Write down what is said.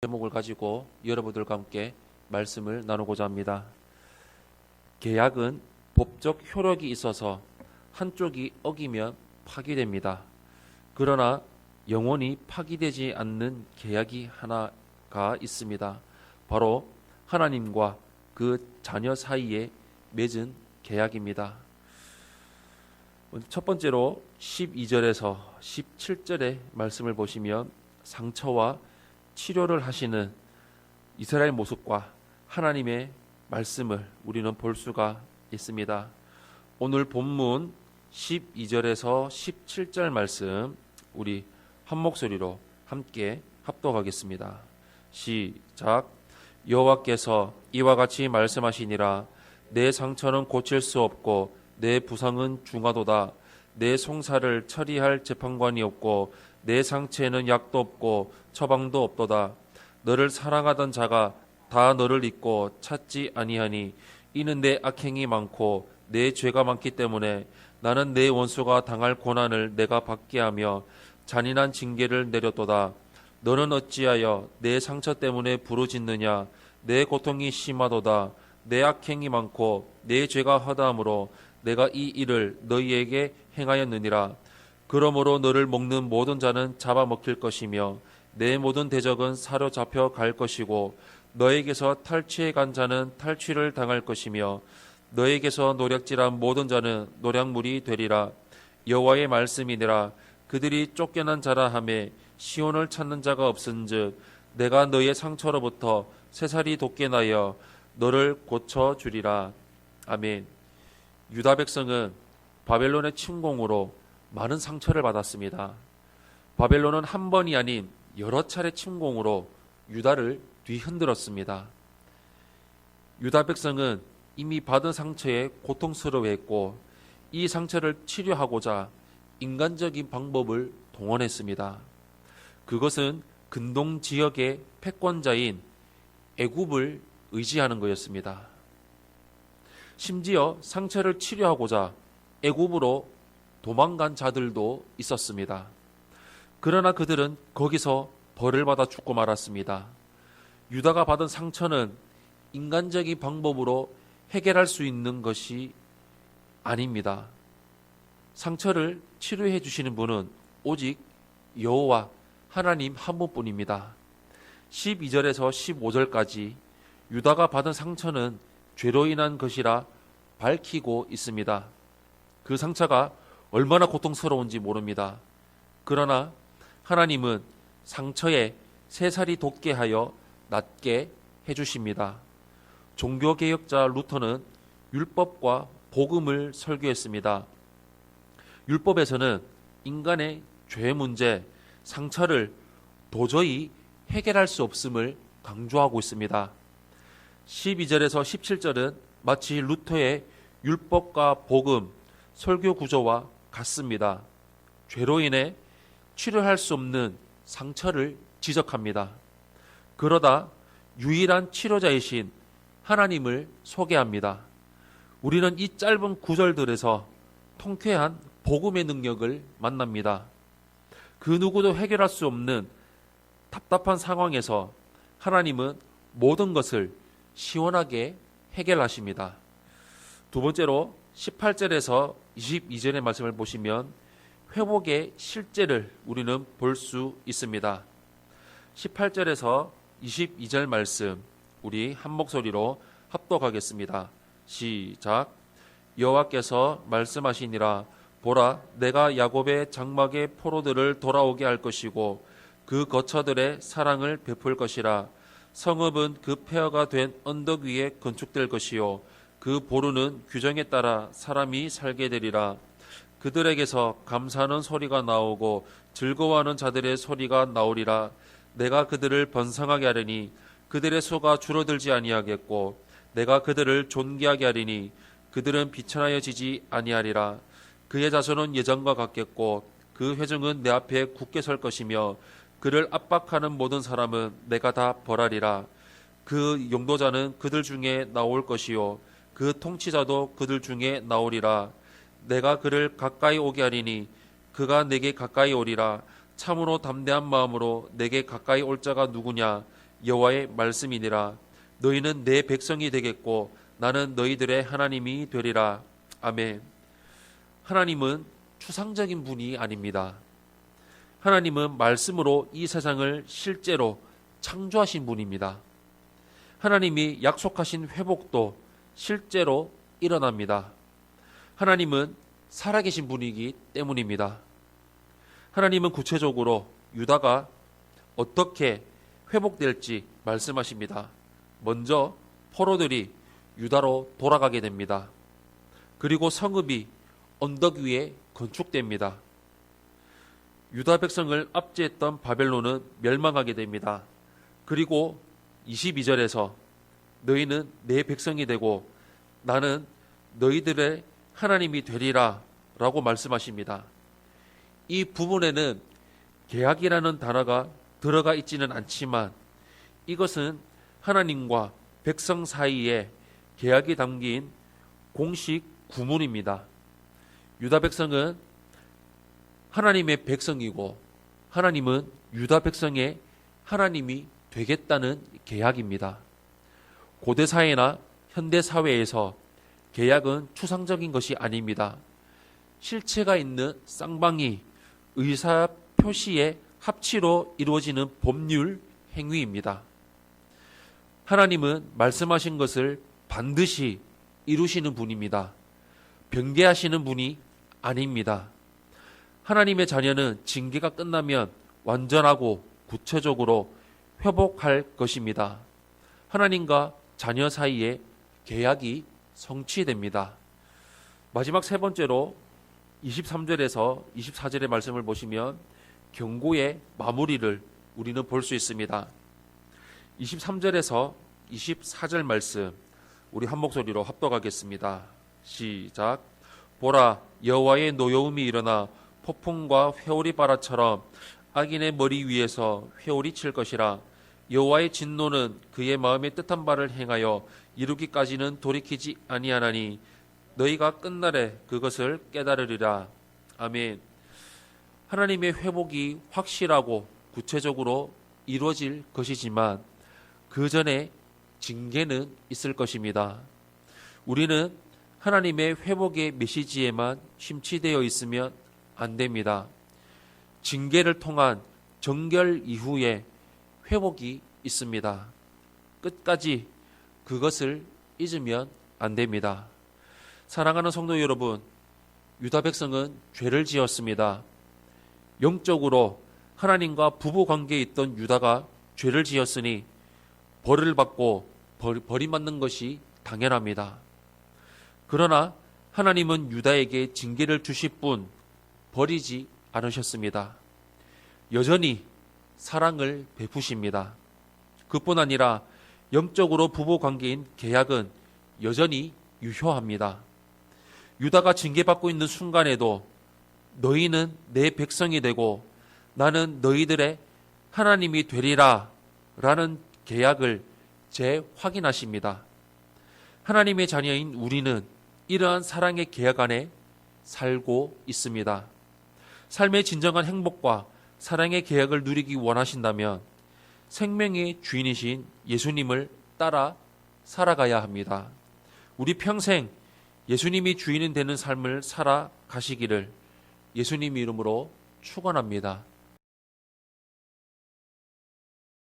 제목을 가지고 여러분들과 함께 말씀을 나누고자 합니다. 계약은 법적 효력이 있어서 한쪽이 어기면 파기됩니다. 그러나 영원히 파기되지 않는 계약이 하나가 있습니다. 바로 하나님과 그 자녀 사이에 맺은 계약입니다. 첫 번째로 12절에서 17절의 말씀을 보시면 상처와 치료를 하시는 이스라엘 모습과 하나님의 말씀을 우리는 볼 수가 있습니다. 오늘 본문 12절에서 17절 말씀 우리 한 목소리로 함께 합독하겠습니다. 시작. 여호와께서 이와 같이 말씀하시니라. 내 상처는 고칠 수 없고 내 부상은 중하도다. 내 송사를 처리할 재판관이 없고 내 상처에는 약도 없고 처방도 없도다. 너를 사랑하던 자가 다 너를 잊고 찾지 아니하니 이는 내 악행이 많고 내 죄가 많기 때문에 나는 내 원수가 당할 고난을 내가 받게 하며 잔인한 징계를 내렸도다. 너는 어찌하여 내 상처 때문에 부르짖느냐. 내 고통이 심하도다. 내 악행이 많고 내 죄가 허다함으로 내가 이 일을 너희에게 행하였느니라. 그러므로 너를 먹는 모든 자는 잡아먹힐 것이며 내 모든 대적은 사로잡혀 갈 것이고 너에게서 탈취해 간 자는 탈취를 당할 것이며 너에게서 노략질한 모든 자는 노략물이 되리라. 여호와의 말씀이니라. 그들이 쫓겨난 자라 하매 시온을 찾는 자가 없은즉 내가 너의 상처로부터 새살이 돋게 나여 너를 고쳐주리라. 아멘. 유다 백성은 바벨론의 침공으로 많은 상처를 받았습니다. 바벨론은 한 번이 아닌 여러 차례 침공으로 유다를 뒤흔들었습니다. 유다 백성은 이미 받은 상처에 고통스러워했고 이 상처를 치료하고자 인간적인 방법을 동원했습니다. 그것은 근동 지역의 패권자인 애굽을 의지하는 거였습니다. 심지어 상처를 치료하고자 애굽으로 도망간 자들도 있었습니다. 그러나 그들은 거기서 벌을 받아 죽고 말았습니다. 유다가 받은 상처는 인간적인 방법으로 해결할 수 있는 것이 아닙니다. 상처를 치료해 주시는 분은 오직 여호와 하나님 한 분뿐입니다. 12절에서 15절까지 유다가 받은 상처는 죄로 인한 것이라 밝히고 있습니다. 그 상처가 얼마나 고통스러운지 모릅니다. 그러나 하나님은 상처에 새살이 돋게 하여 낫게 해주십니다. 종교개혁자 루터는 율법과 복음을 설교했습니다. 율법에서는 인간의 죄 문제, 상처를 도저히 해결할 수 없음을 강조하고 있습니다. 12절에서 17절은 마치 루터의 율법과 복음, 설교 구조와 같습니다. 죄로 인해 치료할 수 없는 상처를 지적합니다. 그러다 유일한 치료자이신 하나님을 소개합니다. 우리는 이 짧은 구절들에서 통쾌한 복음의 능력을 만납니다. 그 누구도 해결할 수 없는 답답한 상황에서 하나님은 모든 것을 시원하게 해결하십니다. 두 번째로 18절에서 22절의 말씀을 보시면 회복의 실제를 우리는 볼 수 있습니다. 18절에서 22절 말씀 우리 한 목소리로 합독하겠습니다. 시작. 여호와께서 말씀하시니라. 보라, 내가 야곱의 장막의 포로들을 돌아오게 할 것이고 그 거처들의 사랑을 베풀 것이라. 성읍은 그 폐허가 된 언덕 위에 건축될 것이요 그 보루는 규정에 따라 사람이 살게 되리라. 그들에게서 감사하는 소리가 나오고 즐거워하는 자들의 소리가 나오리라. 내가 그들을 번성하게 하리니 그들의 수가 줄어들지 아니하겠고 내가 그들을 존귀하게 하리니 그들은 비천하여지지 아니하리라. 그의 자손은 예전과 같겠고 그 회중은 내 앞에 굳게 설 것이며 그를 압박하는 모든 사람은 내가 다 벌하리라. 그 용도자는 그들 중에 나올 것이요 그 통치자도 그들 중에 나오리라. 내가 그를 가까이 오게 하리니 그가 내게 가까이 오리라. 참으로 담대한 마음으로 내게 가까이 올 자가 누구냐. 여호와의 말씀이니라. 너희는 내 백성이 되겠고 나는 너희들의 하나님이 되리라. 아멘. 하나님은 추상적인 분이 아닙니다. 하나님은 말씀으로 이 세상을 실제로 창조하신 분입니다. 하나님이 약속하신 회복도 실제로 일어납니다. 하나님은 살아계신 분이기 때문입니다. 하나님은 구체적으로 유다가 어떻게 회복될지 말씀하십니다. 먼저 포로들이 유다로 돌아가게 됩니다. 그리고 성읍이 언덕 위에 건축됩니다. 유다 백성을 압제했던 바벨론은 멸망하게 됩니다. 그리고 22절에서 너희는 내 백성이 되고 나는 너희들의 하나님이 되리라 라고 말씀하십니다. 이 부분에는 계약이라는 단어가 들어가 있지는 않지만 이것은 하나님과 백성 사이에 계약이 담긴 공식 구문입니다. 유다 백성은 하나님의 백성이고 하나님은 유다 백성의 하나님이 되겠다는 계약입니다. 고대 사회나 현대 사회에서 계약은 추상적인 것이 아닙니다. 실체가 있는 쌍방이 의사 표시의 합치로 이루어지는 법률 행위입니다. 하나님은 말씀하신 것을 반드시 이루시는 분입니다. 변개하시는 분이 아닙니다. 하나님의 자녀는 징계가 끝나면 완전하고 구체적으로 회복할 것입니다. 하나님과 자녀 사이에 계약이 성취됩니다. 마지막 세 번째로 23절에서 24절의 말씀을 보시면 경고의 마무리를 우리는 볼 수 있습니다. 23절에서 24절 말씀 우리 한 목소리로 합독하겠습니다. 시작. 보라, 여호와의 노여움이 일어나 폭풍과 회오리 바라처럼 악인의 머리 위에서 회오리 칠 것이라. 여호와의 진노는 그의 마음의 뜻한 바를 행하여 이루기까지는 돌이키지 아니하나니 너희가 끝날에 그것을 깨달으리라. 아멘. 하나님의 회복이 확실하고 구체적으로 이루어질 것이지만 그 전에 징계는 있을 것입니다. 우리는 하나님의 회복의 메시지에만 심취되어 있으면 안 됩니다. 징계를 통한 정결 이후에 회복이 있습니다. 끝까지 그것을 잊으면 안 됩니다. 사랑하는 성도 여러분, 유다 백성은 죄를 지었습니다. 영적으로 하나님과 부부 관계에 있던 유다가 죄를 지었으니 벌을 받고 버림받는 것이 당연합니다. 그러나 하나님은 유다에게 징계를 주실 뿐 버리지 않으셨습니다. 여전히 사랑을 베푸십니다. 그뿐 아니라 영적으로 부부 관계인 계약은 여전히 유효합니다. 유다가 징계받고 있는 순간에도 너희는 내 백성이 되고 나는 너희들의 하나님이 되리라 라는 계약을 재확인하십니다. 하나님의 자녀인 우리는 이러한 사랑의 계약 안에 살고 있습니다. 삶의 진정한 행복과 사랑의 계약을 누리기 원하신다면 생명의 주인이신 예수님을 따라 살아가야 합니다. 우리 평생 예수님이 주인이 되는 삶을 살아가시기를 예수님 이름으로 축원합니다.